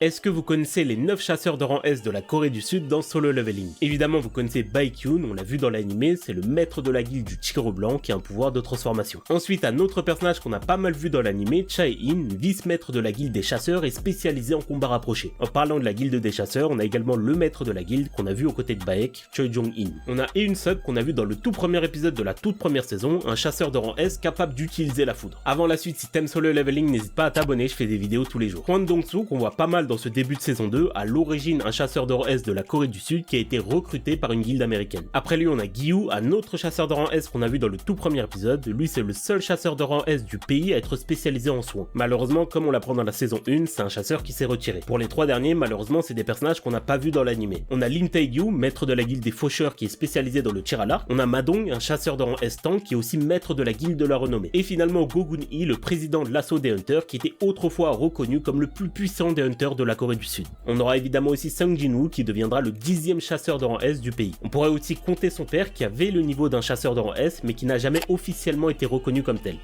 Est-ce que vous connaissez les 9 chasseurs de rang S de la Corée du Sud dans Solo Leveling? Évidemment vous connaissez Baekhyun, on l'a vu dans l'anime, c'est le maître de la guilde du Tigre Blanc qui a un pouvoir de transformation. Ensuite un autre personnage qu'on a pas mal vu dans l'anime, Chae-in, vice-maître de la guilde des chasseurs et spécialisé en combat rapproché. En parlant de la guilde des chasseurs, on a également le maître de la guilde qu'on a vu aux côtés de Baek, Choi Jong-in. On a Eun-suk qu'on a vu dans le tout premier épisode de la toute première saison, un chasseur de rang S capable d'utiliser la foudre. Avant la suite, si t'aimes Solo Leveling, n'hésite pas à t'abonner, je fais des vidéos tous les jours. Hwang Dong-soo qu'on voit pas mal dans ce début de saison 2, à l'origine un chasseur de rang S de la Corée du Sud qui a été recruté par une guilde américaine. Après lui on a Gyu, un autre chasseur de rang S qu'on a vu dans le tout premier épisode, lui c'est le seul chasseur de rang S du pays à être spécialisé en soins. Malheureusement comme on l'apprend dans la saison 1, c'est un chasseur qui s'est retiré. Pour les 3 derniers, malheureusement c'est des personnages qu'on n'a pas vu dans l'anime. On a Lim Tae-gyu, maître de la guilde des faucheurs qui est spécialisé dans le tir à l'arc. On a Ma-dong, un chasseur de rang S tank qui est aussi maître de la guilde de la renommée. Et finalement Go Gun-hee, le président de l'assaut des Hunters qui était autrefois reconnu comme le plus puissant des Hunters de la Corée du Sud. On aura évidemment aussi Sung Jin-woo qui deviendra le 10e chasseur de rang S du pays. On pourrait aussi compter son père qui avait le niveau d'un chasseur de rang S mais qui n'a jamais officiellement été reconnu comme tel.